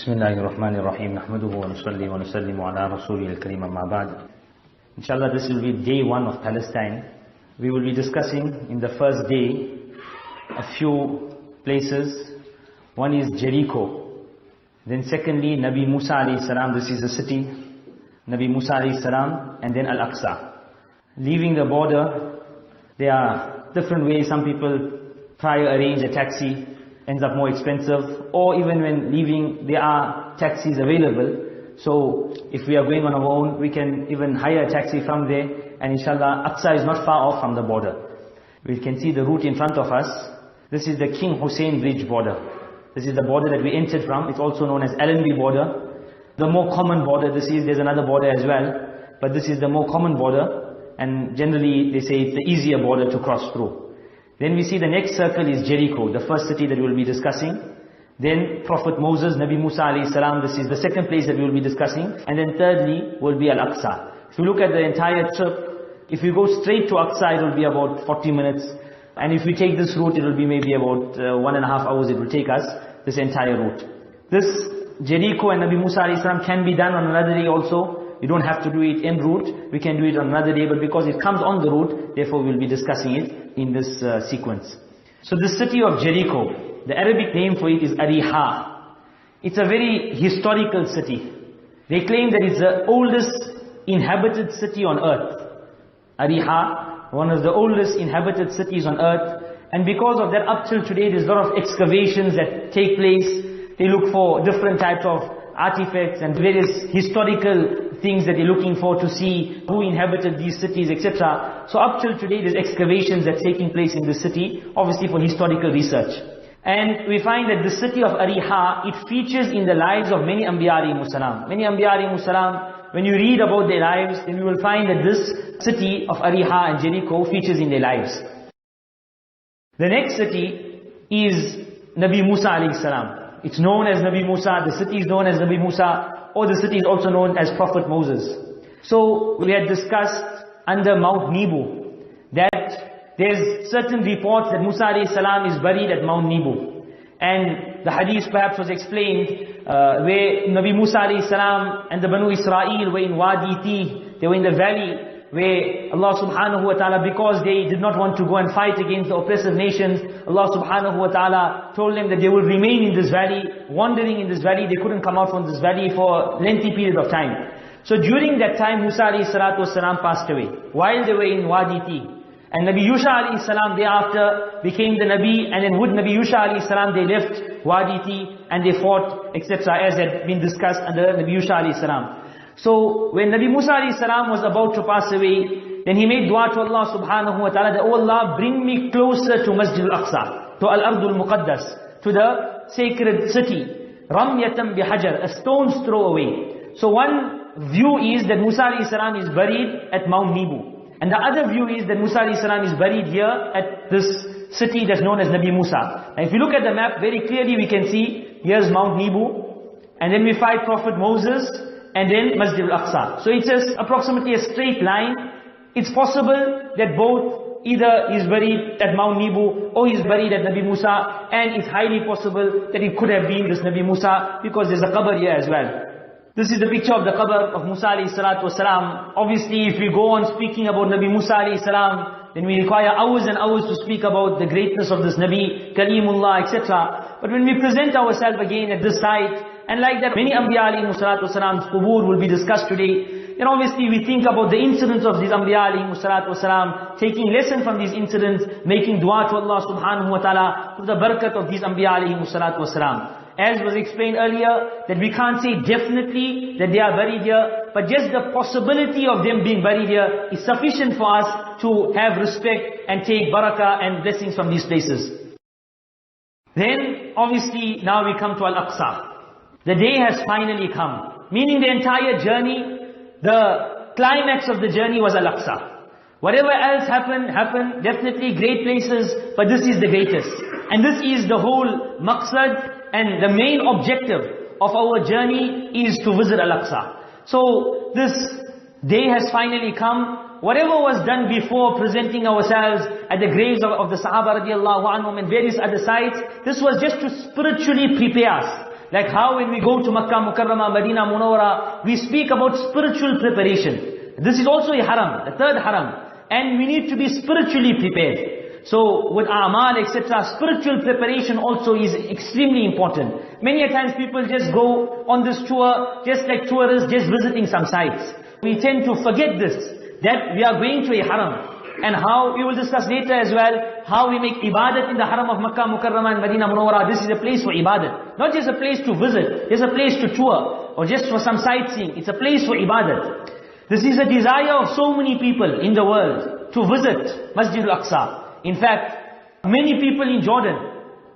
Bismillahirrahmanirrahim. Nahmaduhu wa nusalli wa nusallimu ala rasulil kareem amma ba'd. Inshallah, this will be day one of Palestine. We will be discussing in the first day a few places. One is Jericho. Then secondly, Nabi Moosa alayhi salam, this is a city. Nabi Moosa alayhi salam, and then Al-Aqsa. Leaving the border, there are different ways. Some people try to arrange a taxi, ends up more expensive, or even when leaving there are taxis available. So if we are going on our own, we can even hire a taxi from there, and inshallah Aqsa is not far off from the border. We can see the route in front of us. This is the King Hussein Bridge border. This is the border that we entered from. It's also known as Allenby border. The more common border this is, there's another border as well, but this is the more common border, and generally they say it's the easier border to cross through. Then we see the next circle is Jericho, the first city that we will be discussing. Then Prophet Moses, Nabi Moosa alayhi salam, this is the second place that we will be discussing. And then thirdly will be Al-Aqsa. If you look at the entire trip, if you go straight to Aqsa, it will be about 40 minutes. And if we take this route, it will be maybe about 1.5 hours it will take us, this entire route. This Jericho and Nabi Moosa alayhi salam can be done on another day also. You don't have to do it en route, we can do it on another day, but because it comes on the route, therefore we'll be discussing it in this sequence. So the city of Jericho, the Arabic name for it is Ariha. It's a very historical city. They claim that it's the oldest inhabited city on earth. Ariha, one of the oldest inhabited cities on earth. And because of that, up till today, there's a lot of excavations that take place. They look for different types of artifacts and various historical things that they're looking for to see who inhabited these cities, etc. So up till today, there's excavations that's taking place in the city, obviously for historical research. And we find that the city of Ariha, it features in the lives of many Ambiyaa alaihimus salam. Many Ambiyaa alaihimus salam, when you read about their lives, then you will find that this city of Ariha and Jericho features in their lives. The next city is Nabi Moosa alayhi salam. It's known as Nabi Moosa, the city is known as Nabi Moosa, or the city is also known as Prophet Moses. So we had discussed under Mount Nebo that there's certain reports that Musa alayhi salam is buried at Mount Nebo. And the hadith perhaps was explained where Nabi Musa alayhi salam and the Banu Israel were in Wadi Tih, they were in the valley where Allah subhanahu wa ta'ala, because they did not want to go and fight against the oppressive nations, Allah subhanahu wa ta'ala told them that they will remain in this valley, wandering in this valley. They couldn't come out from this valley for a lengthy period of time. So during that time, Musa alayhi salatu wasalam passed away, while they were in Wadi Tih. And Nabi Yusha alayhi salam thereafter became the Nabi, and then with Nabi Yusha alayhi salam they left Wadi Tih and they fought, etc., as had been discussed under Nabi Yusha alayhi salam. So when Nabi Moosa alayhi salam was about to pass away, then he made dua to Allah subhanahu wa ta'ala that, oh Allah, bring me closer to Masjidul Aqsa, to Al-Ardul Muqaddas, to the sacred city. Ramyatam bihajar, a stone's throw away. So one view is that Moosa alayhi salam is buried at Mount Nebo. And the other view is that Moosa alayhi salam is buried here at this city that's known as Nabi Moosa. And if you look at the map, very clearly we can see, here's Mount Nebo, and then we find Prophet Moses, and then Masjidul Aqsa. So it's just approximately a straight line. It's possible that both, either he's buried at Mount Nebo or he's buried at Nabi Moosa, and it's highly possible that it could have been this Nabi Moosa, because there's a qabr here as well. This is the picture of the qabr of Musa alayhi salatu wasalam. Obviously, if we go on speaking about Nabi Moosa alayhi salam, then we require hours and hours to speak about the greatness of this Nabi, Kalimullah, etc. But when we present ourselves again at this site, and like that, many Ambiyaa alaihimus salatu wasalam's qubur will be discussed today. And obviously we think about the incidents of these Ambiyaa alaihimus salatu wasalam, taking lesson from these incidents, making dua to Allah subhanahu wa ta'ala, to the barakat of these Ambiyaa alaihimus salatu wasalam. As was explained earlier, that we can't say definitely that they are buried here, but just the possibility of them being buried here is sufficient for us to have respect and take barakah and blessings from these places. Then obviously now we come to Al-Aqsa. The day has finally come. Meaning the entire journey, the climax of the journey was Al-Aqsa. Whatever else happened, definitely great places, but this is the greatest. And this is the whole maqsad and the main objective of our journey is to visit Al-Aqsa. So this day has finally come. Whatever was done before, presenting ourselves at the graves of the Sahaabah radhiyallahu anhum and various other sites, this was just to spiritually prepare us. Like how when we go to Makkah Mukarramah, Medina Munawwara, we speak about spiritual preparation. This is also a haram, the third haram. And we need to be spiritually prepared. So with a'mal, etc., spiritual preparation also is extremely important. Many a times people just go on this tour, just like tourists, just visiting some sites. We tend to forget this, that we are going to a haram. And how, we will discuss later as well, how we make ibadat in the haram of Makkah Mukarramah and Medina Munawwara. This is a place for ibadat. Not just a place to visit, it's a place to tour, or just for some sightseeing. It's a place for ibadat. This is a desire of so many people in the world, to visit Masjidul Aqsa. In fact, many people in Jordan,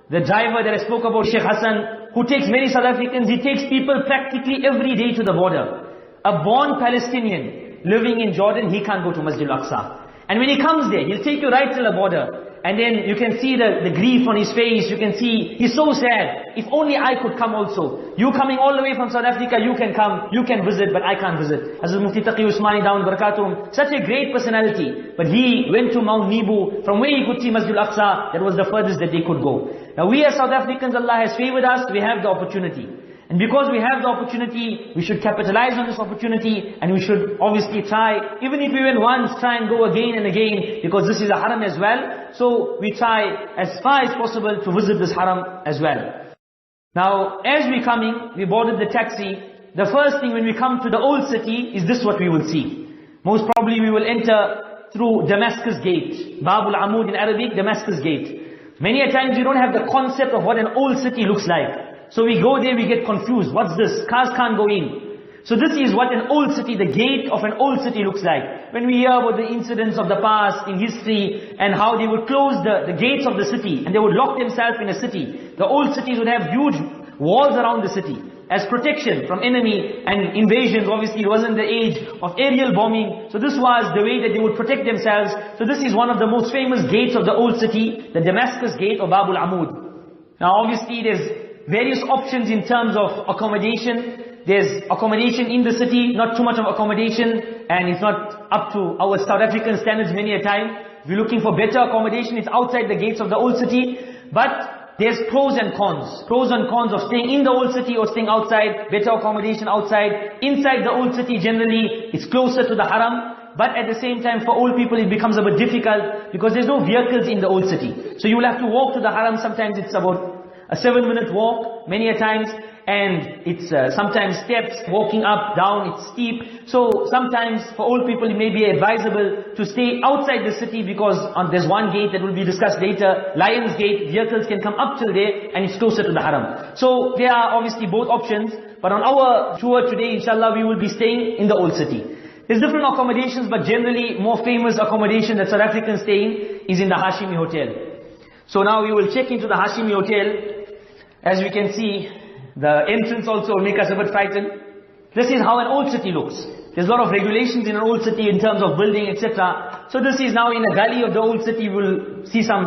the driver that I spoke about, Sheikh Hassan, who takes many South Africans, he takes people practically every day to the border. A born Palestinian living in Jordan, he can't go to Masjidul Aqsa. And when he comes there, he'll take you right till the border. And then you can see the grief on his face. You can see, he's so sad. If only I could come also. You coming all the way from South Africa, you can come, you can visit, but I can't visit. Hazrat Mufti Taqi Usmani Dawood Barakatuhum, such a great personality. But he went to Mount Nebu, from where he could see Masjidul Aqsa, that was the furthest that they could go. Now we as South Africans, Allah has favored us, we have the opportunity. And because we have the opportunity, we should capitalize on this opportunity, and we should obviously try, even if we went once, try and go again and again, because this is a haram as well. So we try as far as possible to visit this haram as well. Now, as we're coming, we boarded the taxi. The first thing when we come to the old city is this what we will see. Most probably we will enter through Damascus Gate. Babul Amud in Arabic, Damascus Gate. Many a times you don't have the concept of what an old city looks like. So we go there, we get confused. What's this? Cars can't go in. So this is what an old city, the gate of an old city looks like. When we hear about the incidents of the past in history and how they would close the gates of the city and they would lock themselves in a city. The old cities would have huge walls around the city as protection from enemy and invasions. Obviously it wasn't the age of aerial bombing. So this was the way that they would protect themselves. So this is one of the most famous gates of the old city, the Damascus Gate or Babul Amud. Now obviously there's various options in terms of accommodation. There's accommodation in the city, not too much of accommodation, and it's not up to our South African standards many a time. If you're looking for better accommodation, it's outside the gates of the old city. But there's pros and cons. Pros and cons of staying in the old city or staying outside, better accommodation outside. Inside the old city generally, it's closer to the haram. But at the same time, for old people, it becomes a bit difficult because there's no vehicles in the old city. So you will have to walk to the haram. Sometimes it's about a 7-minute walk, many a times, and it's sometimes steps, walking up, down, it's steep. So sometimes for old people it may be advisable to stay outside the city because there's one gate that will be discussed later, Lion's Gate, vehicles can come up till there and it's closer to the haram. So there are obviously both options, but on our tour today, inshallah, we will be staying in the old city. There's different accommodations, but generally more famous accommodation that South Africans stay in is in the Hashimi Hotel. So now we will check into the Hashimi Hotel. As we can see, the entrance also will make us a bit frightened. This is how an old city looks. There's a lot of regulations in an old city in terms of building, etc. So this is now in a gully of the old city. We'll see some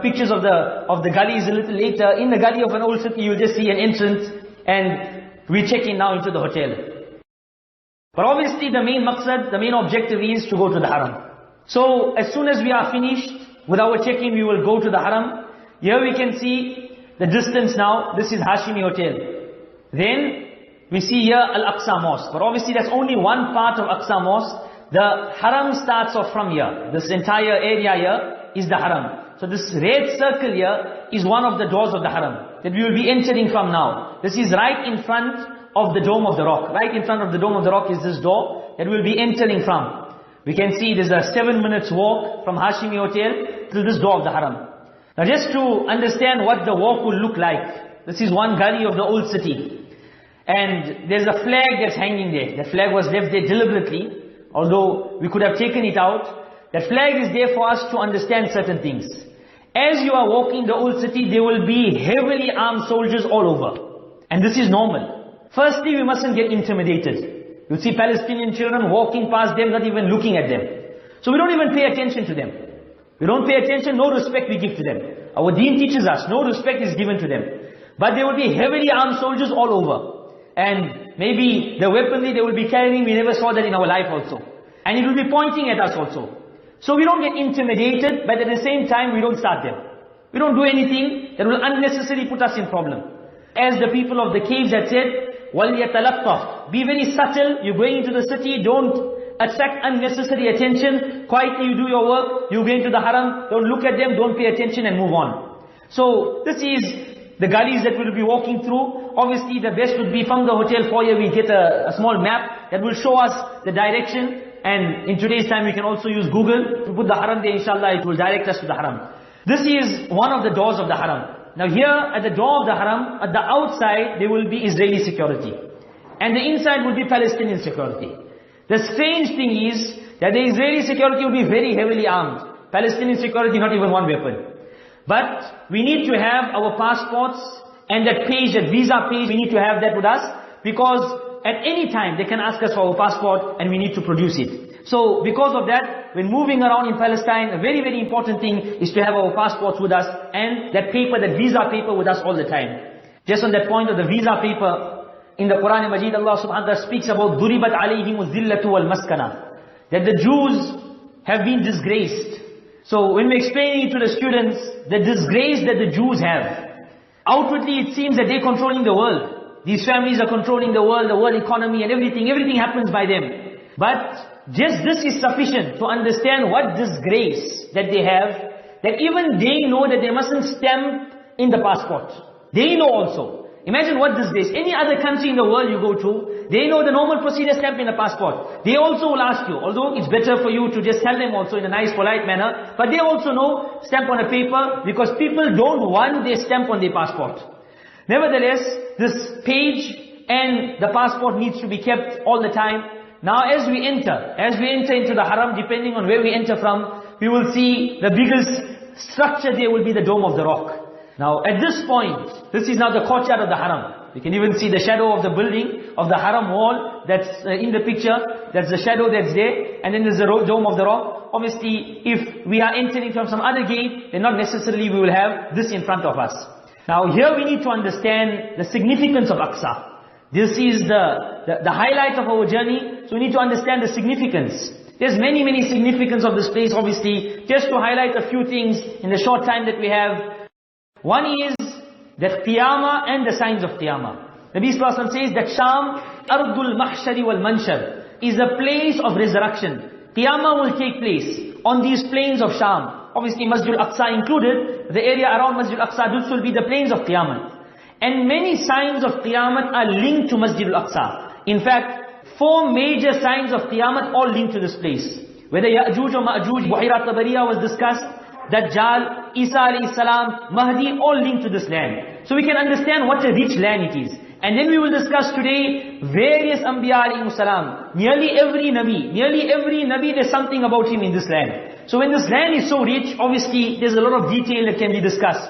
pictures of the gullies a little later. In the gully of an old city, you'll just see an entrance, and we check in now into the hotel. But obviously the main maqsad, the main objective is to go to the haram. So as soon as we are finished with our check-in, we will go to the haram. Here we can see the distance now. This is Hashimi Hotel. Then we see here Al-Aqsa Mosque. But obviously that's only one part of Aqsa Mosque. The haram starts off from here. This entire area here is the haram. So this red circle here is one of the doors of the haram that we will be entering from now. This is right in front of the Dome of the Rock. Right in front of the Dome of the Rock is this door that we will be entering from. We can see there's a 7 minutes walk from Hashimi Hotel till this door of the haram. Now just to understand what the walk will look like, this is one gully of the old city. And there's a flag that's hanging there. The flag was left there deliberately, although we could have taken it out. That flag is there for us to understand certain things. As you are walking the old city, there will be heavily armed soldiers all over. And this is normal. Firstly, we mustn't get intimidated. You'll see Palestinian children walking past them, not even looking at them. So we don't even pay attention to them. We don't pay attention, no respect we give to them. Our deen teaches us, no respect is given to them. But there will be heavily armed soldiers all over. And maybe the weaponry they will be carrying, we never saw that in our life also. And it will be pointing at us also. So we don't get intimidated, but at the same time we don't start them. We don't do anything that will unnecessarily put us in problem. As the people of the caves had said, وَلْيَتَلَطَّفْ, be very subtle. You're going into the city, don't attract unnecessary attention. Quietly you do your work. You go into the haram, don't look at them, don't pay attention and move on. So this is the gullies that we'll be walking through. Obviously the best would be from the hotel foyer we get a small map that will show us the direction. And in today's time we can also use Google to put the haram there, inshallah it will direct us to the haram. This is one of the doors of the haram. Now here at the door of the haram, at the outside there will be Israeli security. And the inside will be Palestinian security. The strange thing is that the Israeli security will be very heavily armed. Palestinian security not even one weapon. But we need to have our passports and that page, that visa page, we need to have that with us, because at any time they can ask us for our passport and we need to produce it. So because of that, when moving around in Palestine, a very, very important thing is to have our passports with us and that paper, that visa paper with us all the time. Just on that point of the visa paper, in the Quraan Majeed, Allah subhanahu wa ta'ala speaks about ضُرِبَتْ عَلَيْهِمُ الذِّلَّةُ وَالْمَسْكَنَةُ, that the Jews have been disgraced. So when we're explaining to the students the disgrace that the Jews have, outwardly it seems that they're controlling the world. These families are controlling the world economy and everything happens by them. But just this is sufficient to understand what disgrace that they have, that even they know that they mustn't stamp in the passport. They know also. Imagine what disgrace. Any other country in the world you go to, they know the normal procedure, stamp in a passport. They also will ask you, although it's better for you to just tell them also in a nice polite manner, but they also know stamp on a paper, because people don't want their stamp on their passport. Nevertheless, this page and the passport needs to be kept all the time. Now as we enter into the haram, depending on where we enter from, we will see the biggest structure there will be the Dome of the Rock. Now at this point, this is now the courtyard of the haram. You can even see the shadow of the building, of the haram wall, that's in the picture. That's the shadow that's there. And then there's the Dome of the Rock. Obviously, if we are entering from some other gate, then not necessarily we will have this in front of us. Now here we need to understand the significance of Aqsa. This is the highlight of our journey, so we need to understand the significance. There's many significance of this place, obviously. Just to highlight a few things in the short time that we have. One is that Qiyamah and the signs of Qiyamah. Nabi Sallallahu Alaihi Wasallam says that Sham, Ardul Mahshari wal Manshar, is a place of resurrection. Qiyamah will take place on these plains of Sham. Obviously Masjidul Aqsa included, the area around Masjidul Aqsa, this will be the plains of Qiyamah. And many signs of Qiyamah are linked to Masjidul Aqsa. In fact, 4 major signs of Qiyamah all linked to this place. Whether Ya'juj or Ma'juj, Buhayrat Tabariya was discussed, Dajjal, Isa alayhi salam, Mahdi, all linked to this land. So we can understand what a rich land it is. And then we will discuss today various Ambiyaa alayhimus salam. Nearly every Nabi, there's something about him in this land. So when this land is so rich, obviously there's a lot of detail that can be discussed.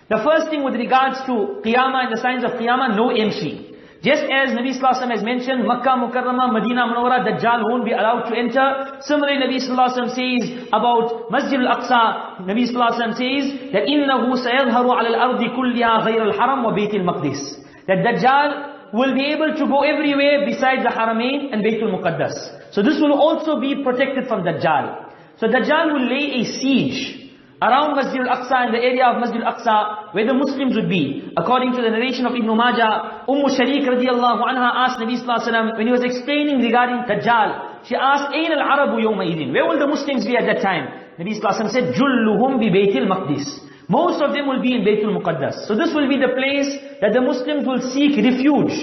The first thing with regards to Qiyamah and the signs of Qiyamah, no entry. Just as Nabi Sallallahu Alaihi Wasallam has mentioned, Makkah Mukarramah, Medina Munawwara, Dajjal won't be allowed to enter. Similarly, Nabi Sallallahu Alaihi Wasallam says about Masjidul Aqsa, Nabi Sallallahu Alaihi Wasallam says that إِنَّهُ سَيَظْهَرُ عَلَى الْأَرْضِ كُلِّهَا غَيْرَ الْحَرَمْ وَبَيْتِ الْمَقْدِسِ. That Dajjal will be able to go everywhere besides the Haramain and Baytul Muqaddas. So this will also be protected from Dajjal. So Dajjal will lay a siege around Masjidul Aqsa, in the area of Masjidul Aqsa, where the Muslims would be. According to the narration of Ibn Majah, Sharik radhiyallahu anha asked Nabi Sallallahu Alaihi Wasallam, when he was explaining regarding Dajjal, she asked, أَيْنَ الْعَرَبُ يَوْمَ إِذٍ? Where will the Muslims be at that time? Nabi Sallallahu Alaihi Wasallam said, جُلُّهُمْ بِبَيْتِ الْمَقْدِسِ. Most of them will be in Baytul Muqaddas. So this will be the place that the Muslims will seek refuge.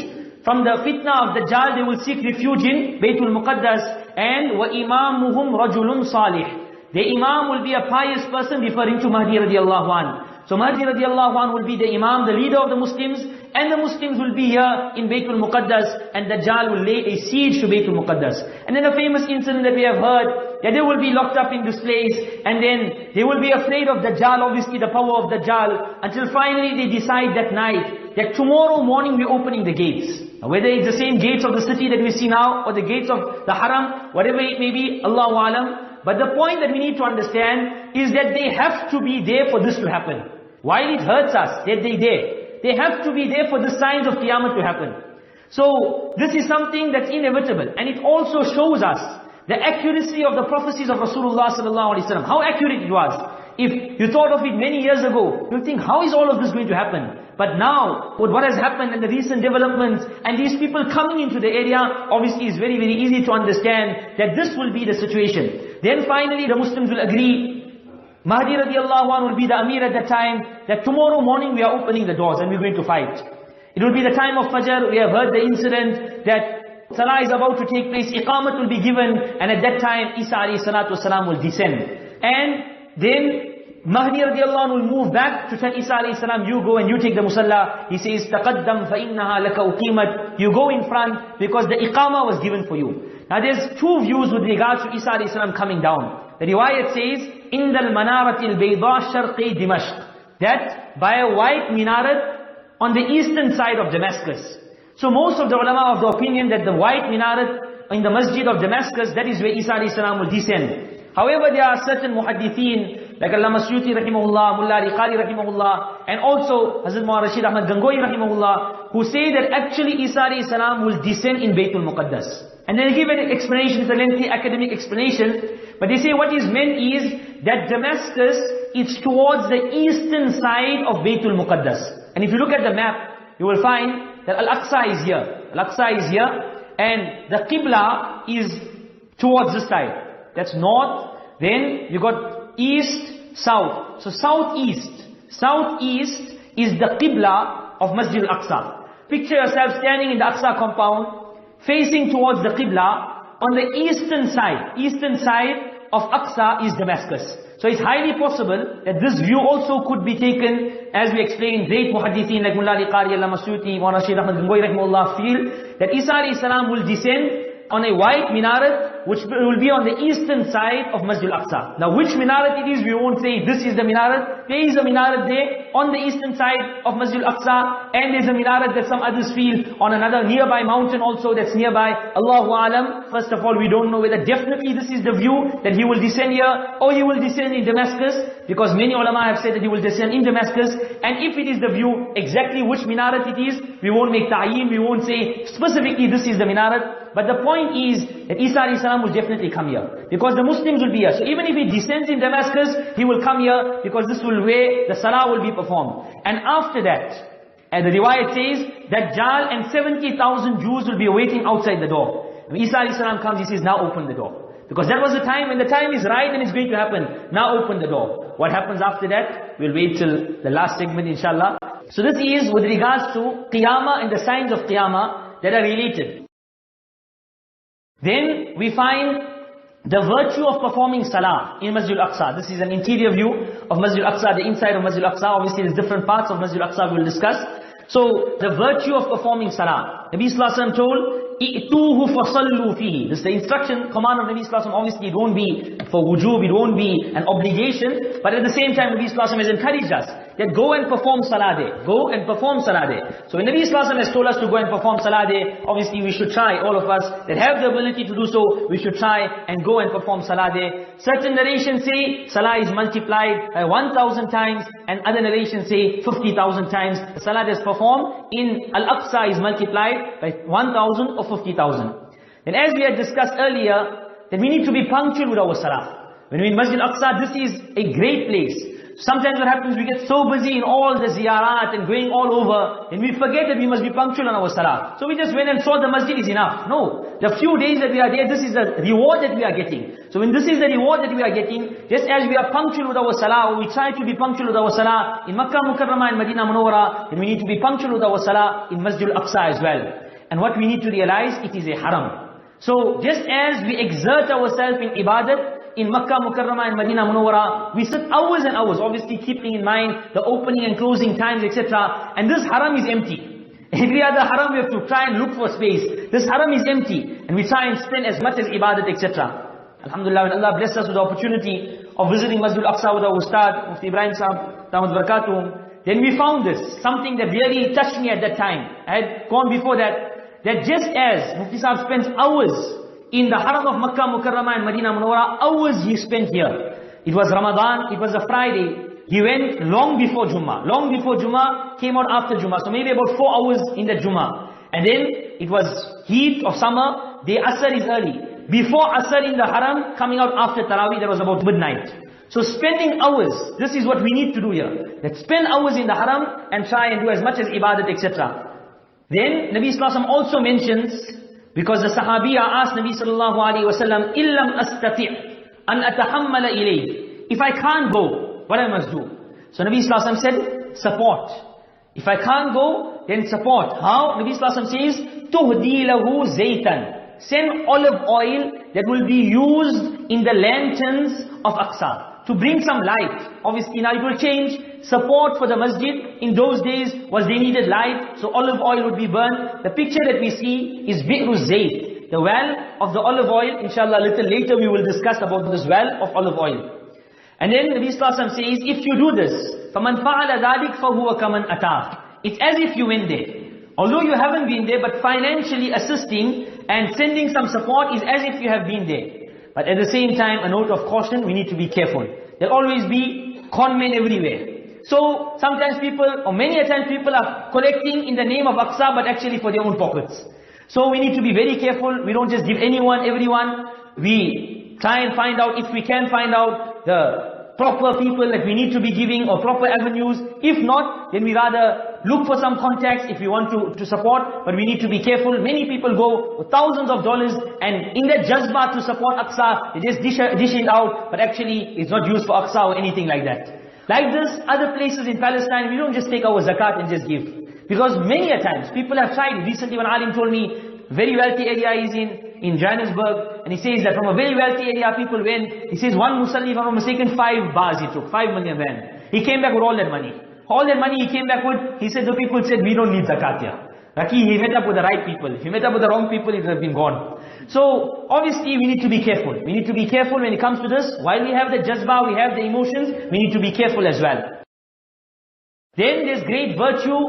From the fitna of Dajjal, they will seek refuge in Baytul Muqaddas. And وَإِمَامُهُمْ رَجُلٌ صَالِحٌ. The Imam will be a pious person, referring to Mahdi radhiyallahu anhu. So Mahdi radhiyallahu anhu will be the Imam, the leader of the Muslims, and the Muslims will be here in Baytul Muqaddas, and Dajjal will lay a siege to Baytul Muqaddas. And then a famous incident that we have heard, that they will be locked up in this place, and then they will be afraid of Dajjal, obviously the power of Dajjal, until finally they decide that night, that tomorrow morning we're opening the gates. Now, whether it's the same gates of the city that we see now, or the gates of the Haram, whatever it may be, Allahu Alam. But the point that we need to understand is that they have to be there for this to happen. While it hurts us that they're there, they have to be there for the signs of Qiyamah to happen. So this is something that's inevitable, and it also shows us the accuracy of the prophecies of Rasulullah sallallahu alaihi wasallam. How accurate it was. If you thought of it many years ago, you'll think, how is all of this going to happen? But now, with what has happened and the recent developments, and these people coming into the area, obviously it's very, very easy to understand that this will be the situation. Then finally the Muslims will agree, Mahdi radhiyallahu anhu will be the Amir at that time, that tomorrow morning we are opening the doors and we're going to fight. It will be the time of Fajr. We have heard the incident that Salah is about to take place, Iqamat will be given, and at that time Isa alayhi salatu wasalam will descend. And then Mahdi radhiyallahu anhu will move back to tell Isa alayhi salam, you go and you take the musalla. He says, تَقَدَّمْ فَإِنَّهَا لَكَ أُقِيمَتْ. You go in front because the Iqamah was given for you. Now there's two views with regards to Isa alayhi salam coming down. The riwayat says, إِنَّ الْمَنَارَةِ الْبَيْضَى شَرْقِ دِمَشْقِ. That by a white minaret on the eastern side of Damascus. So most of the ulama of the opinion that the white minaret in the masjid of Damascus, that is where Isa alayhi salam will descend. However, there are certain muhaddithin, like Allama Suyuti rahimahullah, Mullah Riqari rahimahullah, and also Hazrat Muhammad Rashid Ahmad Gangohi rahimahullah, who say that actually Isa alayhi salam will descend in Baytul Muqaddas. And they give an explanation, it's a lengthy academic explanation, but they say what is meant is that Damascus is towards the eastern side of Baytul Muqaddas. And if you look at the map, you will find that Al-Aqsa is here. Al-Aqsa is here, and the Qibla is towards this side. That's north. Then you got east, south. So southeast. Southeast is the Qibla of Masjidul Aqsa. Picture yourself standing in the Aqsa compound, facing towards the Qibla. On the eastern side of Aqsa is Damascus. So it's highly possible that this view also could be taken, as we explained, great muhaddithin like Mullah Riqari, Allama Suyuti, Maulana Shaykh Ahmad Gangohi rahimahullah feel that Isa alayhi salam will descend on a white minaret, which will be on the eastern side of Masjid Al-Aqsa. Now which minaret it is, we won't say this is the minaret. There is a minaret there on the eastern side of Masjid Al-Aqsa, and there's a minaret that some others feel on another nearby mountain also that's nearby. Allahu Alam. First of all, we don't know whether definitely this is the view that he will descend here, or he will descend in Damascus, because many ulama have said that he will descend in Damascus. And if it is the view, exactly which minaret it is, we won't make ta'yin, we won't say specifically this is the minaret. But the point is that Isa alayhi salam will definitely come here, because the Muslims will be here. So even if he descends in Damascus, he will come here, because this will where the salah will be performed. And after that, as the riwayat says, Dajjal and 70,000 Jews will be waiting outside the door. When Isa alayhi salam comes, he says, now open the door. Because that was the time, when the time is right and it's going to happen. Now open the door. What happens after that, we'll wait till the last segment inshallah. So this is with regards to Qiyamah and the signs of Qiyamah that are related. Then we find the virtue of performing Salah in Masjidul Aqsa. This is an interior view of Masjidul Aqsa, the inside of Masjidul Aqsa. Obviously there's different parts of Masjidul Aqsa we will discuss. So the virtue of performing Salah. Nabi Sallallahu Alaihi Wasallam told, "I'tuhu fasallu fihi." This is the instruction, command of Nabi Sallallahu Alaihi Wasallam. Obviously it won't be for wujub, it won't be an obligation, but at the same time Nabi Sallallahu Alaihi Wasallam has encouraged us that go and perform Salah there. Go and perform Salah there. So when Nabi Sallallahu Alaihi Wasallam has told us to go and perform Salah there, obviously we should try, all of us that have the ability to do so, we should try and go and perform Salah there. Certain narrations say Salah is multiplied by 1,000 times, and other narrations say 50,000 times. The Salah that's performed in Al-Aqsa is multiplied by 1,000 or 50,000. And as we had discussed earlier, that we need to be punctual with our Salah. When we're in Masjid Al-Aqsa, this is a great place. Sometimes what happens, we get so busy in all the ziyarat and going all over, and we forget that we must be punctual on our Salah. So we just went and saw the masjid is enough. No. The few days that we are there, this is the reward that we are getting. So when this is the reward that we are getting, just as we are punctual with our Salah, or we try to be punctual with our Salah in Makkah Mukarramah and Medina Munawwara, then we need to be punctual with our Salah in Masjidul Aqsa as well. And what we need to realize, it is a haram. So just as we exert ourselves in ibadat, in Makkah Mukarramah and Medina Munawwara, we sit hours and hours, obviously keeping in mind the opening and closing times, etc. And this haram is empty. Every other haram we have to try and look for space. This haram is empty, and we try and spend as much as ibadat, etc. Alhamdulillah, when Allah blessed us with the opportunity of visiting Masjidul Aqsa with our Ustad, Mufti Ibrahim Sahab, Damat Barakatuhum, then we found this, something that really touched me at that time. I had gone before that just as Mufti Sahab spends hours in the Haram of Makkah Mukarramah and Medina Munawwara, hours he spent here. It was Ramadan, it was a Friday. He went long before Jummah. Long before Jummah, came out after Jummah. So maybe about 4 hours in that Jummah. And then it was heat of summer, the Asr is early. Before Asr in the Haram, coming out after Taraweeh, that was about midnight. So spending hours, this is what we need to do here. Let's spend hours in the Haram and try and do as much as ibadat, etc. Then Nabi Sallallahu Alaihi Wasallam also mentions, because the Sahabiya asked Nabi Sallallahu Alaihi Wasallam, "Illam astati' an atahammala ilayh." If I can't go, what I must do? So Nabi Sallallahu Alaihi Wasallam said, support. If I can't go, then support. How? Nabi Sallallahu Alaihi Wasallam says, "Tuhdi lahu zaytan." Send olive oil that will be used in the lanterns of Aqsa to bring some light. Obviously now it will change. Support for the masjid. In those days was they needed light, so olive oil would be burned. The picture that we see is bi'ru zayt, the well of the olive oil. Inshallah a little later we will discuss about this well of olive oil. And then Nabi Sallallahu Alaihi Wasallam says, if you do this, فَمَنْ فَعَلَ ذَلِكَ فَهُوَ كَمَنْ أَتَاهُ. It's as if you went there. Although you haven't been there, but financially assisting and sending some support is as if you have been there. But at the same time, a note of caution, we need to be careful. There'll always be con men everywhere. So sometimes people, or many a times people are collecting in the name of Aqsa, but actually for their own pockets. So we need to be very careful. We don't just give anyone, everyone. We try and find out, if we can find out the proper people that we need to be giving, or proper avenues. If not, then we rather look for some contacts if we want to support, but we need to be careful. Many people go with thousands of dollars, and in that jazba to support Aqsa, they just dish it out, but actually it's not used for Aqsa or anything like that. Like this, other places in Palestine, we don't just take our zakat and just give. Because many a times, people have tried. Recently one alim told me, very wealthy area is in Johannesburg, and he says that from a very wealthy area people went, he says one Musalli, if I'm not mistaken, 5 bars he took, 5 million rand. He came back with all that money. All that money he came back with, he said the people said, we don't need zakat here. Lucky he met up with the right people. If he met up with the wrong people, it would have been gone. So obviously we need to be careful. We need to be careful when it comes to this. While we have the jazba, we have the emotions, we need to be careful as well. Then there's great virtue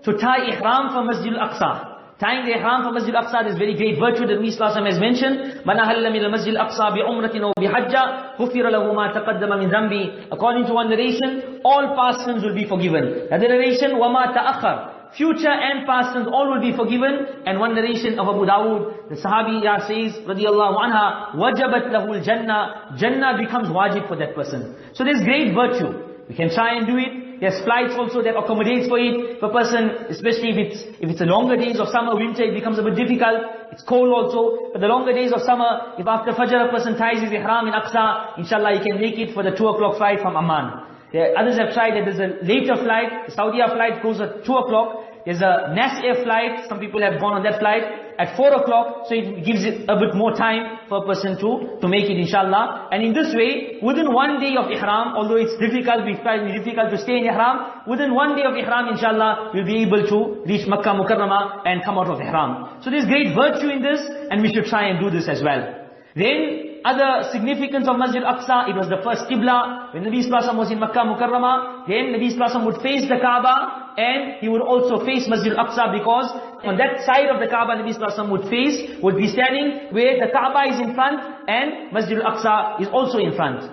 to tie ihram for Masjidul Aqsa. Tying the ihram for Masjidul Aqsa, there's very great virtue that Nabi Sallallahu Alaihi Wasallam has mentioned. مَنْ أَهَلَّ مِنَ الْمَسْجِدِ الْأَقْصَى بِعُمْرَةٍ أَوْ بِحَجَّةٍ غُفِرَ لَهُ مَا تَقَدَّمَ مِنْ ذَنْبِهِ. According to one narration, all past sins will be forgiven. Another narration, وَمَا تَأَخَّرَ. Future and past sins, all will be forgiven. And one narration of Abu Dawud, the Sahabiya says, radhiyallahu anha, وَجَبَتْ لَهُ الْجَنَّةِ. Jannah becomes wajib for that person. So there's great virtue. We can try and do it. There's flights also that accommodates for it. For a person, especially if it's the longer days of summer, winter, it becomes a bit difficult. It's cold also. But the longer days of summer, if after Fajr a person ties his ihram in Aqsa, inshallah he can make it for the 2 o'clock flight from Amman. Others have tried that there's a later flight. The Saudi flight goes at 2 o'clock. There's a Nas Air flight. Some people have gone on that flight at 4 o'clock. So it gives it a bit more time for a person to make it, inshallah. And in this way, within 1 day of ihram, although it's difficult, we find it difficult to stay in ihram, within 1 day of ihram, inshallah, we'll be able to reach Makkah Mukarramah and come out of ihram. So there's great virtue in this, and we should try and do this as well. Then, other significance of Masjid Aqsa, it was the first Qibla. When Nabi Sallallahu Alaihi Wasallam was in Makkah Mukarramah, then Nabi Sallallahu Alaihi Wasallam would face the Kaaba, and he would also face Masjid Aqsa, because on that side of the Kaaba Nabi Sallallahu Alaihi Wasallam would be standing where the Kaaba is in front and Masjid Aqsa is also in front.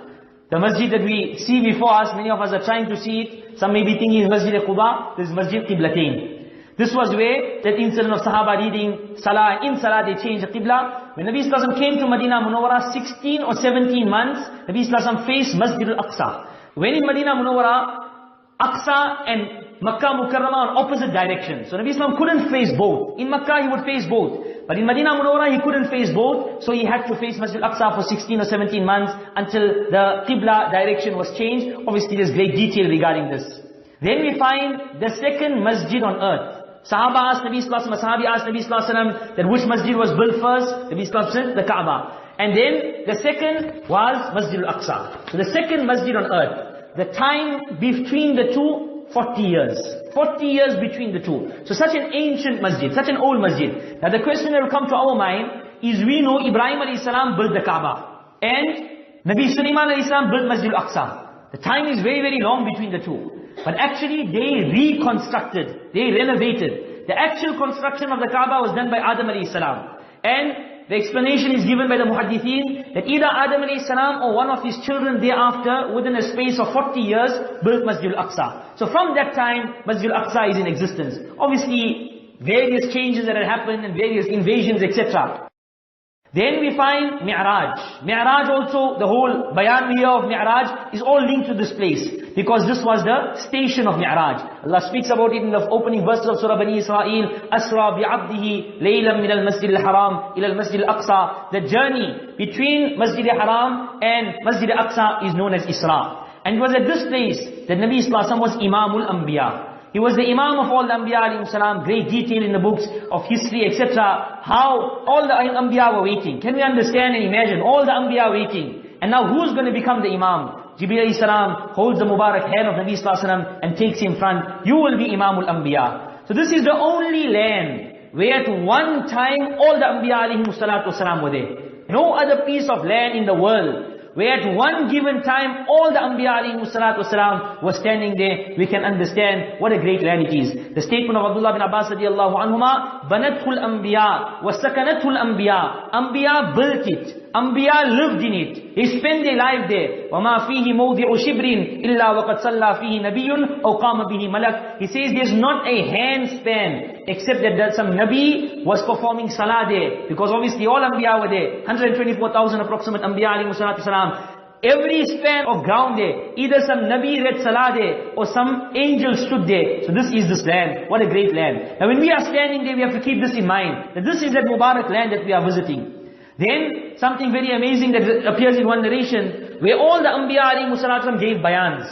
The masjid that we see before us, many of us are trying to see it. Some may be thinking it's Masjid Quba, this is Masjid Qiblatain. This was where that incident of Sahaabah reading Salaah. In Salaah they changed the Qibla. When Nabi Sallallahu Alaihi Wasallam came to Medina Munawwara, 16 or 17 months, Nabi Sallallahu Alaihi Wasallam faced Masjidul Aqsa. When in Medina Munawwara, Aqsa and Makkah Mukarramah on opposite directions. So Nabi Sallallahu Alaihi Wasallam couldn't face both. In Makkah he would face both. But in Medina Munawwara he couldn't face both. So he had to face Masjid Aqsa for 16 or 17 months until the Qibla direction was changed. Obviously there's great detail regarding this. Then we find the second masjid on earth. Sahaabah asked Nabi Sallallahu Alaihi Wasallam, Sahabi asked Nabi Sallallahu Alaihi Wasallam that which masjid was built first. Nabi Sallallahu Alaihi Wasallam said the Kaaba. And then the second was Masjidul Aqsa. So the second masjid on earth. The time between the two, 40 years. 40 years between the two. So such an ancient masjid, such an old masjid. Now the question that will come to our mind is, we know Ibrahim alayhi salam built the Kaaba. And Nabi Sulaiman alayhi salam built Masjidul Aqsa. The time is very, very long between the two. But actually they reconstructed, they renovated. The actual construction of the Kaaba was done by Adam alayhi salam. And the explanation is given by the muhaddithin that either Adam alayhi salam or one of his children thereafter, within a space of 40 years, built Masjidul Aqsa. So from that time, Masjidul Aqsa is in existence. Obviously, various changes that had happened and various invasions, etc. Then we find Mi'raj. Mi'raj also, the whole bayan here of Mi'raj is all linked to this place. Because this was the station of Mi'raj. Allah speaks about it in the opening verses of Surah Bani Israel. Asra bi'abdihi laylam min al-Masjid al-Haram ila al-Masjid Al-Aqsa. The journey between Masjid al-Haram and Masjid Al-Aqsa is known as Isra. And it was at this place that Nabi Sallallahu Alaihi Wasallam was Imamul Ambiyaa. He was the Imam of all the Ambiyaa alayhi salam, great detail in the books of history, etc. How all the Ambiyaa were waiting. Can we understand and imagine? All the Ambiyaa waiting. And now who's going to become the Imam? Jibreel alayhi salam holds the Mubarak hand of Nabi Sallallahu Alaihi Wasallam and takes him in front. You will be Imamul Ambiyaa. So this is the only land where at one time all the Ambiyaa alayhi salatu wasalam were there. No other piece of land in the world where at one given time all the Ambiyaa alayhi salatu wasalam was standing there. We can understand what a great land it is. The statement of Abdullah bin Abbas radhiyallahu anhuma, Banathul Ambiyaa wa sakanathul Ambiyaa. Ambiyaa built it. Ambiyaa lived in it. They spent their life there. وَمَا فِيهِ مَوْضِعُ شِبْرٍ إِلَّا وَقَدْ صَلَّى فِيهِ نَبِيٌّ أَوْ قَامَ بِهِ مَلَكٌ. He says there's not a handspan except that some Nabi was performing Salah there. Because obviously all Ambiyaa were there. 124,000 approximate Ambiyaa alayhi salatu wasalam. Every span of ground there, either some Nabi read Salah there, or some angel stood there. So this is this land. What a great land. Now when we are standing there, we have to keep this in mind. That this is that Mubarak land that we are visiting. Then, something very amazing that appears in one narration, where all the Ambiyaa alayhi salatu gave bayans.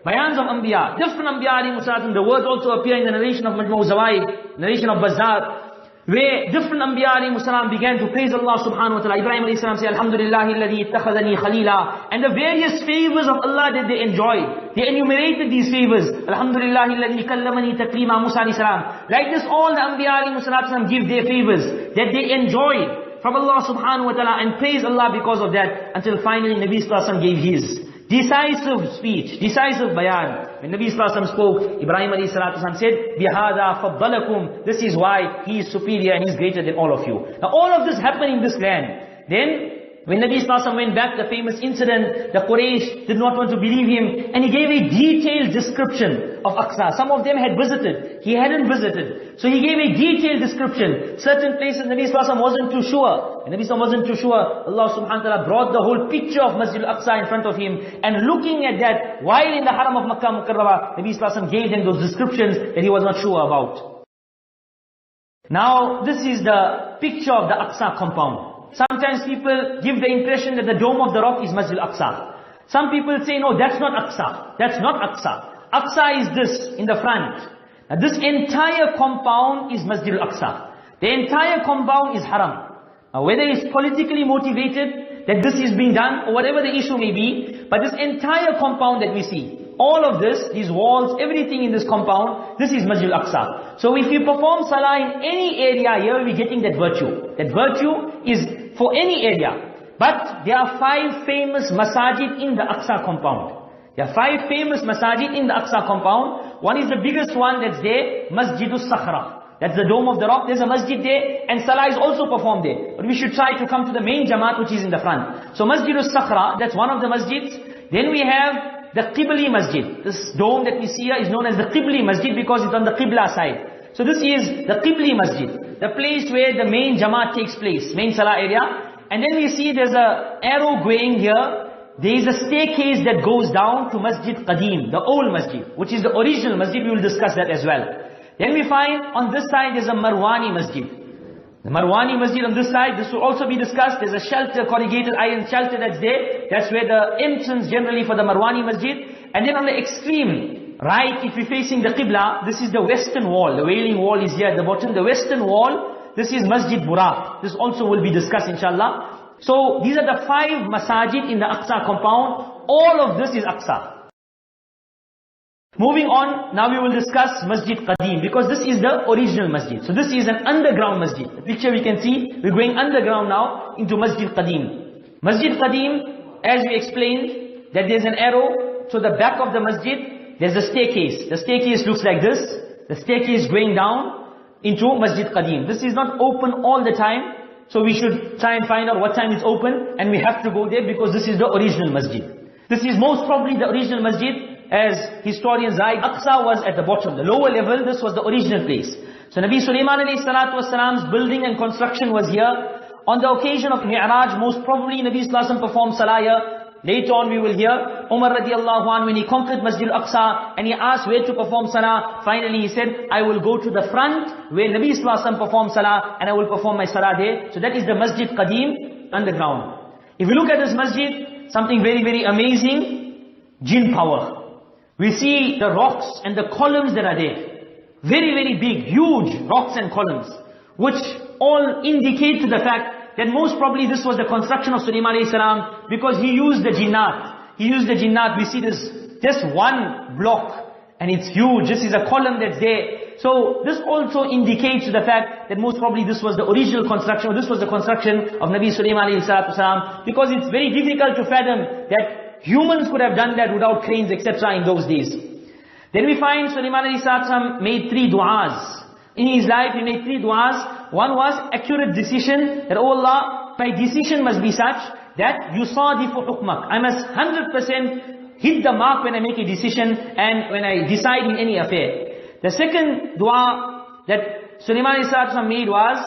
Bayans of Ambiyaa. Different Ambiyaa alayhi salatu. The words also appear in the narration of Majmu' Zawaid, narration of Bazzar, where different Ambiyaa alayhi salam began to praise Allah subhanahu wa ta'ala. Ibrahim alayhi salam said, Alhamdulillahi alladhi ittakhadhani khalila. And the various favors of Allah that they enjoyed. They enumerated these favors. Alhamdulillahi alladhi kallamani taklima Musa alayhi salam. Like this, all the Ambiyaa alayhi salam give their favors that they enjoyed from Allah subhanahu wa ta'ala and praise Allah because of that, until finally Nabi Sallallahu Alaihi Wasallam gave his decisive speech, decisive bayan. When Nabi Sallallahu Alaihi Wasallam spoke, Ibrahim alayhi salatu wasallam said, بِهَذَا فَضَّلَكُمْ. This is why he is superior and he is greater than all of you. Now all of this happened in this land. Then, when Nabi Sallallahu Alaihi Wasallam went back, the famous incident, the Quraysh did not want to believe him, and he gave a detailed description of Aqsa. Some of them had visited, he hadn't visited. So he gave a detailed description. Certain places Nabi Sallallahu Alaihi Wasallam wasn't too sure. And Nabi Sallallahu Alaihi Wasallam wasn't too sure. Allah subhanahu wa ta'ala brought the whole picture of Masjidul Aqsa in front of him. And looking at that, while in the Haram of Makkah Mukarramah, Nabi Sallallahu Alaihi Wasallam gave them those descriptions that he was not sure about. Now, this is the picture of the Aqsa compound. Sometimes people give the impression that the Dome of the Rock is Masjid Al-Aqsa. Some people say, no, that's not Aqsa. That's not Aqsa. Aqsa is this, in the front. Now this entire compound is Masjid Al-Aqsa. The entire compound is Haram. Now whether it's politically motivated, that this is being done, or whatever the issue may be, but this entire compound that we see, all of this, these walls, everything in this compound, this is Masjid Al-Aqsa. So if you perform Salah in any area here, we're getting that virtue. That virtue is for any area. But there are 5 famous masajid in the Aqsa compound. There are 5 famous masajid in the Aqsa compound. One is the biggest one that's there, Masjidul Sakhra. That's the Dome of the Rock. There's a masjid there, and Salah is also performed there. But we should try to come to the main Jamaat which is in the front. So Masjidul Sakhra, that's one of the masjids. Then we have the Qibli Masjid. This dome that we see here is known as the Qibli Masjid because it's on the Qibla side. So this is the Qibli Masjid, the place where the main Jamaat takes place, main Salah area. And then we see there's a arrow going here. There is a staircase that goes down to Masjid Qadim, the old Masjid, which is the original Masjid. We will discuss that as well. Then we find on this side there's a Marwani Masjid. The Marwani Masjid on this side, this will also be discussed. There's a shelter, corrugated iron shelter that's there. That's where the entrance generally for the Marwani Masjid. And then on the extreme right, if you're facing the Qibla, this is the western wall. The Wailing Wall is here at the bottom. The western wall, this is Masjid Buraq. This also will be discussed inshallah. So these are the 5 masajid in the Aqsa compound. All of this is Aqsa. Moving on, now we will discuss Masjid Qadim, because this is the original masjid. So this is an underground masjid. The picture we can see, we're going underground now into Masjid Qadim. Masjid Qadim, as we explained, that there's an arrow to the back of the masjid, there's a staircase. The staircase looks like this. The staircase going down into Masjid Qadim. This is not open all the time, so we should try and find out what time it's open, and we have to go there because this is the original masjid. This is most probably the original masjid. As historians write, Aqsa was at the bottom, the lower level. This was the original place. So Nabi Sulaiman alayhi salatu wasalam's building and construction was here. On the occasion of Mi'raj, most probably Nabi Sallallahu Alaihi Wasallam performed Salah here. Later on we will hear Umar radhiyallahu anhu when he conquered Masjidul Aqsa and he asked where to perform Salah. Finally he said, I will go to the front where Nabi Sallallahu Alaihi Wasallam performed Salah and I will perform my Salah there. So that is the Masjid Qadim underground. If we look at this masjid, something very, very amazing, jinn power. We see the rocks and the columns that are there. Very, very big, huge rocks and columns, which all indicate to the fact that most probably this was the construction of Sulaiman alayhi salam, because he used the jinnat. He used the jinnat. We see this, just one block, and it's huge. This is a column that's there. So this also indicates to the fact that most probably this was the original construction, or this was the construction of Nabi Sulaiman alayhi salam, because it's very difficult to fathom that humans could have done that without cranes, etc. in those days. Then we find Sulaiman alayhi salam made 3 du'as. In his life he made 3 du'as. One was accurate decision, that, oh Allah, my decision must be such that yusadifu hukmak. I must 100% hit the mark when I make a decision and when I decide in any affair. The second dua that Sulaiman ﷺ made was,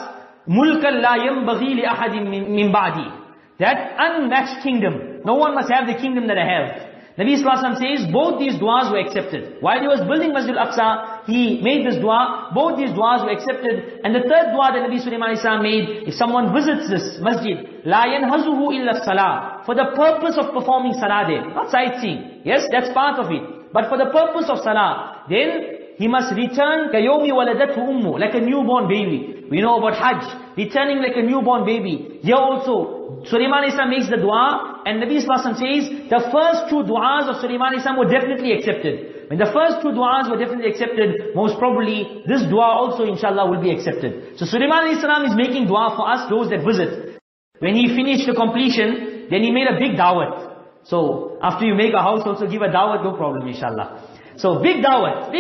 mulkan la yanbaghi li ahadin min ba'di. That unmatched kingdom. No one must have the kingdom that I have. Nabi Sallallahu Alaihi Wasallam says, both these du'as were accepted. While he was building Masjidul Aqsa, he made this dua, both these du'as were accepted. And the third dua that Nabi Sulaiman alayhi salam made, if someone visits this masjid, la yanhazuhu illa salah, for the purpose of performing salah there, not sightseeing. Yes, that's part of it. But for the purpose of salah, then he must return kayomi waladathu ummu, like a newborn baby. We know about Hajj, returning like a newborn baby. Here also, Sulaiman alayhi salam makes the dua, and Nabi Sallallahu Alaihi Wasallam says, the first 2 du'as of Sulaiman alayhi salam were definitely accepted. When the first 2 du'as were definitely accepted, most probably this dua also inshallah will be accepted. So Sulaiman alayhi salam is making dua for us, those that visit. When he finished the completion, then he made a big dawat. So after you make a house, also give a dawat, no problem inshallah. So big dawat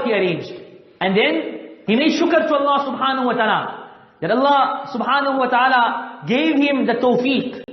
he arranged. And then he made shukr to Allah subhanahu wa ta'ala, that Allah subhanahu wa ta'ala gave him the tawfiq,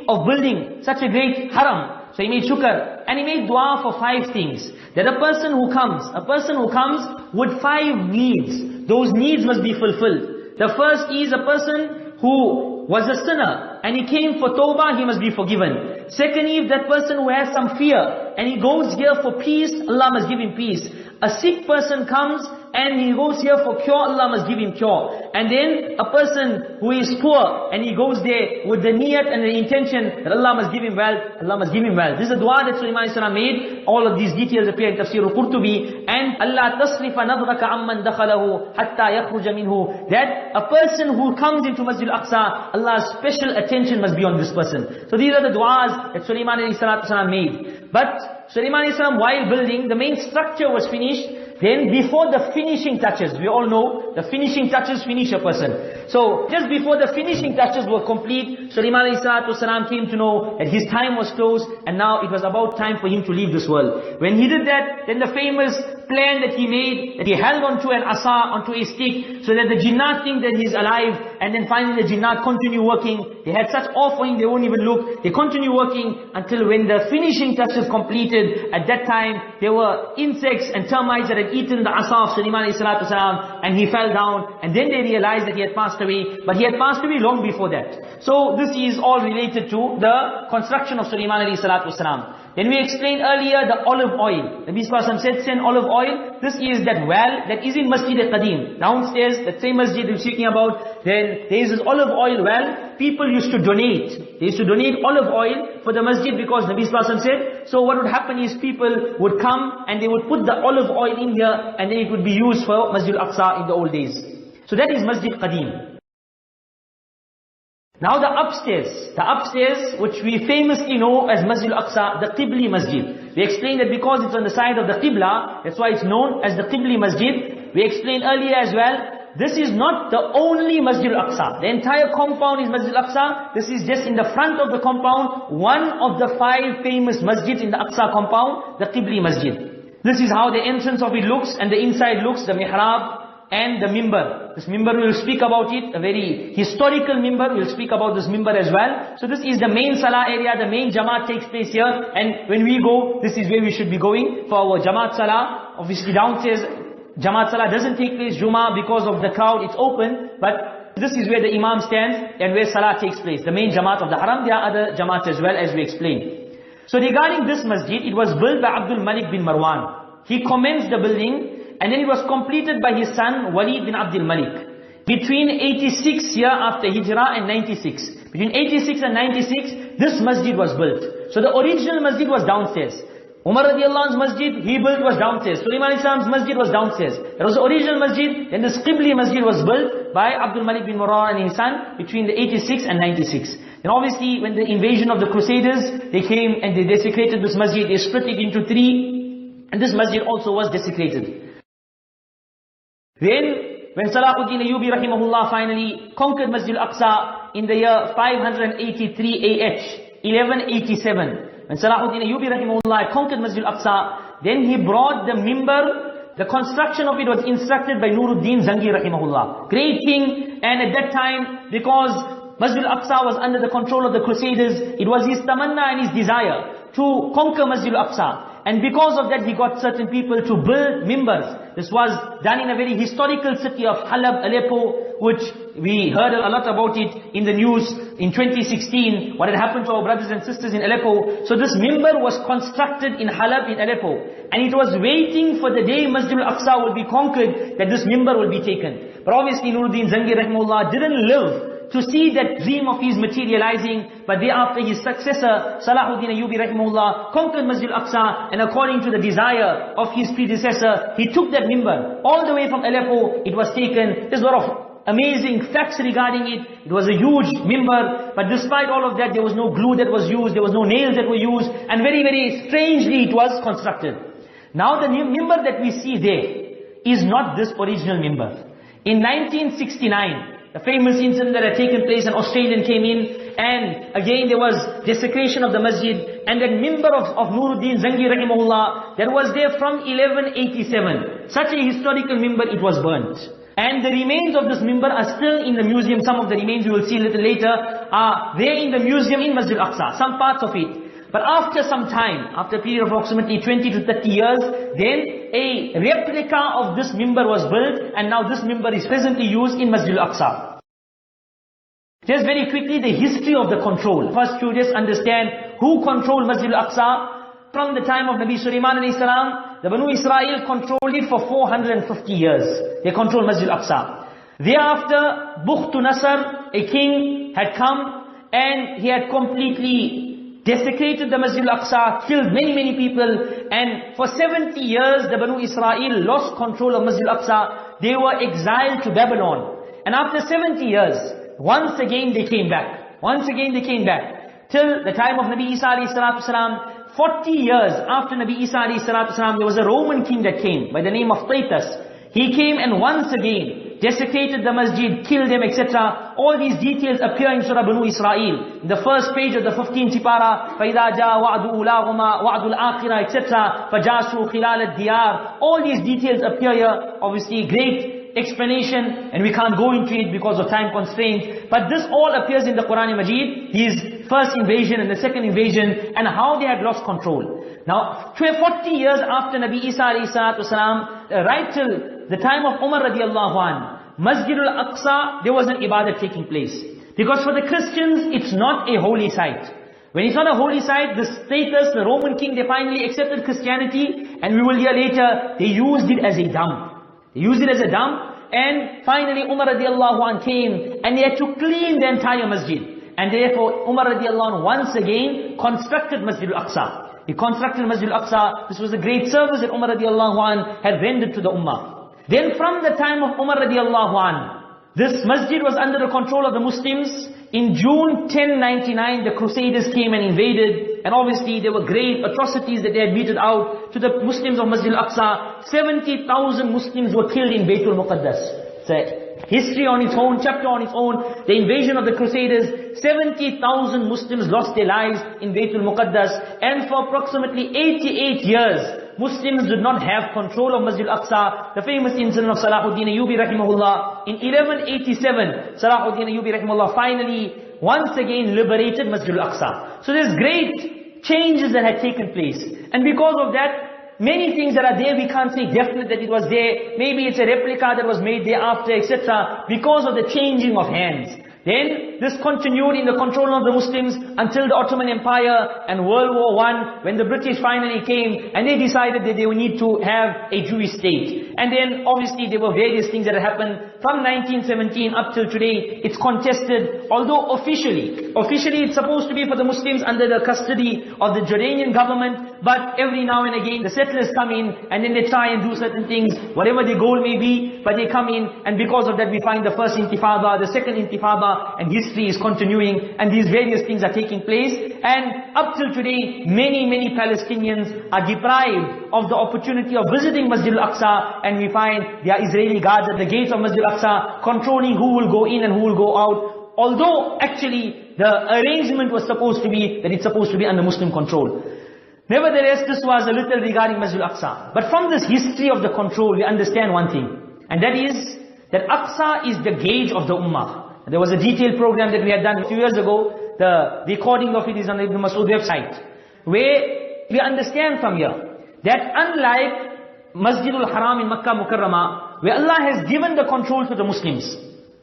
of building such a great haram. So he made shukr, and he made dua for 5 things. That a person who comes with 5 needs, those needs must be fulfilled. The first is a person who was a sinner, and he came for tawbah, he must be forgiven. Second, if that person who has some fear, and he goes here for peace, Allah must give him peace. A sick person comes, and he goes here for cure, Allah must give him cure. And then a person who is poor, and he goes there with the niyat and the intention that Allah must give him wealth, Allah must give him wealth. This is a dua that Sulaiman alayhi salam made. All of these details appear in Tafsir al-Qurtubi. And Allah tasrifa nadraka amman dakhalahu hatta yakhruja minhu. That a person who comes into Masjidul Aqsa, Allah's special attention must be on this person. So these are the duas that Sulaiman alayhi salam made. But Sulaiman alayhi salam, while building, the main structure was finished. Then before the finishing touches, we all know the finishing touches finish a person. So just before the finishing touches were complete, Sulaiman alayhi salam came to know that his time was close, and now it was about time for him to leave this world. When he did that, then the famous plan that he made, that he held onto an asa, onto a stick, so that the jinnat think that he's alive, and then finally the jinnat continue working. They had such awe for him, they won't even look. They continue working until when the finishing touches completed. At that time, there were insects and termites that had eaten the asa of Sulaiman alayhi salam, and he fell down, and then they realized that he had passed away, but he had passed away long before that. So this is all related to the construction of Sulaiman alayhi salam. Then we explained earlier the olive oil. Nabi Sallallahu Alaihi Wasallam said, send olive oil. This is that well that is in Masjid al-Qadim. Downstairs, that same masjid we're speaking about, then there is this olive oil well. People used to donate. They used to donate olive oil for the masjid because Nabi Sallallahu Alaihi Wasallam said. So what would happen is people would come and they would put the olive oil in here, and then it would be used for Masjidul Aqsa in the old days. So that is Masjid Qadim. Now the upstairs which we famously know as Masjidul Aqsa, the Qibli Masjid. We explained that because it's on the side of the Qibla, that's why it's known as the Qibli Masjid. We explained earlier as well, this is not the only Masjidul Aqsa. The entire compound is Masjidul Aqsa. This is just in the front of the compound, one of the 5 famous masjids in the Aqsa compound, the Qibli Masjid. This is how the entrance of it looks, and the inside looks, the mihrab and the mimbar. This mimbar, we will speak about it, a very historical mimbar. We will speak about this mimbar as well. So this is the main salah area, the main jamaat takes place here, and when we go, this is where we should be going for our jamaat salah. Obviously downstairs, jamaat salah doesn't take place, Jummah, because of the crowd, it's open, but This is where the Imam stands and where Salah takes place. The main Jamaat of the Haram, there are other Jamaats as well, as we explained. So regarding this masjid, it was built by Abdul Malik bin Marwan. He commenced the building and then it was completed by his son Walid bin Abdul Malik. Between 86 year after Hijrah and 96. Between 86 and 96, this masjid was built. So the original masjid was downstairs. Umar radhiyallahu anhu's masjid, he built, was downstairs. Sulaiman Islam's masjid was downstairs. That was the original masjid. Then this Qibli masjid was built by Abdul Malik bin Marwan and his son between the 86 and 96. And obviously when the invasion of the Crusaders, they came and they desecrated this masjid. They split it into three. And this masjid also was desecrated. Then when Salahuddin Ayyubi rahimahullah finally conquered Masjidul Aqsa in the year 583 AH, 1187. When Salahuddin Ayyubi rahimahullah conquered Masjidul Aqsa, then he brought the mimbar. The construction of it was instructed by Nuruddin Zangi rahimahullah. Great king, and at that time, because Masjidul Aqsa was under the control of the Crusaders, it was his tamanna and his desire to conquer Masjidul Aqsa. And because of that, he got certain people to build mimbars. This was done in a very historical city of Halab, Aleppo, which we heard a lot about it in the news in 2016, what had happened to our brothers and sisters in Aleppo. So this mimbar was constructed in Halab, in Aleppo. And it was waiting for the day Masjidul Aqsa will be conquered, that this mimbar will be taken. But obviously Nuruddin Zangi rahimahullah didn't live to see that dream of his materializing, but thereafter his successor, Salahuddin Ayyubi rahimahullah, conquered Masjidul Aqsa, and according to the desire of his predecessor, he took that mimbar all the way from Aleppo. It was taken. There's a lot of amazing facts regarding it. It was a huge mimbar, but despite all of that, there was no glue that was used, there was no nails that were used, and very, very strangely it was constructed. Now the mimbar that we see there is not this original mimbar. In 1969, the famous incident that had taken place, an Australian came in, and again there was desecration of the masjid, and that mimbar of Nuruddin Zangi rahimahullah, that was there from 1187. Such a historical mimbar, it was burnt. And the remains of this mimbar are still in the museum. Some of the remains we will see a little later are there in the museum in Masjid Aqsa, some parts of it. But after some time, after a period of approximately 20 to 30 years, then a replica of this mimbar was built, and now this mimbar is presently used in Masjidul Aqsa. Just very quickly, the history of the control. First, you just understand who controlled Masjidul Aqsa. From the time of Nabi Sulaiman alayhi salam, the Banu Israel controlled it for 450 years. They controlled Masjidul Aqsa. Thereafter, Bukhtu Nasr, a king, had come, and he had completely desecrated the Masjidul Aqsa, killed many, many people, and for 70 years the Banu Israel lost control of Masjidul Aqsa. They were exiled to Babylon. And after 70 years, once again they came back. Once again they came back. Till the time of Nabi Isa alayhi salatu salam, 40 years after Nabi Isa alayhi salatu salam, there was a Roman king that came by the name of Titus. He came and once again desecrated the masjid, killed them, etc. All these details appear in Surah Banu Israel. In the first page of the 15th Sipara, فَإِذَا جَاءَ وَعْدُ أُولَاهُمَا وَعْدُ الْآخِرَةِ etc. فَجَاسُوا خِلَالَ الدِّيَارِ. All these details appear here. Obviously great explanation, and we can't go into it because of time constraints. But this all appears in the Quraan Majeed. His first invasion and the second invasion, and how they had lost control. Now, 40 years after Nabi Isa alayhi salatu wasalam, right till the time of Umar radhiyallahu anhu, Masjidul Aqsa, there was an ibadat taking place. Because for the Christians, it's not a holy site. When it's not a holy site, the status, the Roman king, they finally accepted Christianity, and we will hear later, they used it as a dump. They used it as a dump, and finally Umar radhiyallahu anhu came, and they had to clean the entire masjid. And therefore, Umar radhiyallahu anhu once again constructed Masjidul Aqsa. He constructed Masjidul Aqsa. This was a great service that Umar radhiyallahu anhu had rendered to the Ummah. Then from the time of Umar radhiyallahu anhu, this masjid was under the control of the Muslims. In June 1099, the Crusaders came and invaded. And obviously there were great atrocities that they had meted out to the Muslims of Masjid Al-Aqsa. 70,000 Muslims were killed in Baytul Muqaddas. It's a history on its own, chapter on its own. The invasion of the Crusaders, 70,000 Muslims lost their lives in Baytul Muqaddas. And for approximately 88 years, Muslims did not have control of Masjid Al-Aqsa. The famous incident of Salahuddin Ayyubi rahimahullah. In 1187, Salahuddin Ayyubi rahimahullah finally once again liberated Masjid Al-Aqsa. So there's great changes that had taken place. And because of that, many things that are there, we can't say definite that it was there. Maybe it's a replica that was made thereafter, etc. Because of the changing of hands. Then this continued in the control of the Muslims until the Ottoman Empire and World War I, when the British finally came and they decided that they would need to have a Jewish state. And then obviously there were various things that happened from 1917 up till today. It's contested, although officially it's supposed to be for the Muslims under the custody of the Jordanian government, but every now and again the settlers come in and then they try and do certain things, whatever the goal may be, but they come in, and because of that we find the first Intifada, the second Intifada, and history is continuing, and these various things are taking place. And up till today, many Palestinians are deprived of the opportunity of visiting Masjidul Aqsa, and we find there are Israeli guards at the gates of Masjidul Aqsa controlling who will go in and who will go out, although actually the arrangement was supposed to be that it's supposed to be under Muslim control. Nevertheless, this was a little regarding Masjidul Aqsa. But from this history of the control, we understand one thing, and that is that Aqsa is the gauge of the Ummah. There was a detailed program that we had done a few years ago. The recording of it is on the Ibn Mas'ud website, where we understand from here that unlike Masjidul Haram in Makkah Mukarramah, where Allah has given the control to the Muslims,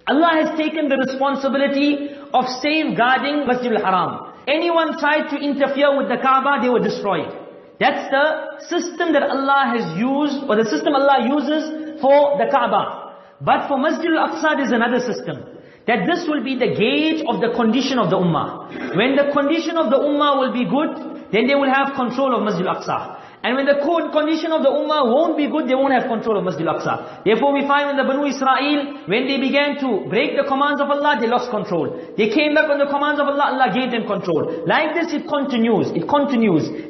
Allah has taken the responsibility of safeguarding Masjidul Haram. Anyone tried to interfere with the Kaaba, they were destroyed. That's the system that Allah has used, or the system Allah uses for the Kaaba. But for Masjidul Aqsa, there's another system. That this will be the gauge of the condition of the Ummah. When the condition of the Ummah will be good, then they will have control of Masjidul Aqsa. And when the condition of the Ummah won't be good, they won't have control of Masjidul Aqsa. Therefore we find in the Banu Israel, when they began to break the commands of Allah, they lost control. They came back on the commands of Allah, Allah gave them control. Like this it continues.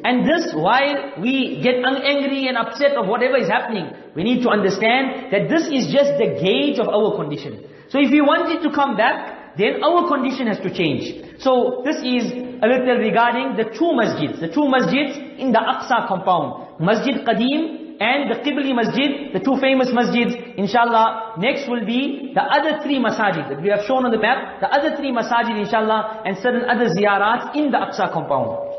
And this, while we get angry and upset of whatever is happening, we need to understand that this is just the gauge of our condition. So if we want it to come back, then our condition has to change. So this is a little regarding the two masjids in the Aqsa compound. Masjid Qadim and the Qibli Masjid, the two famous masjids. Inshallah, next will be the other three masajid that we have shown on the map. The other three masajid inshallah, and certain other ziyarats in the Aqsa compound.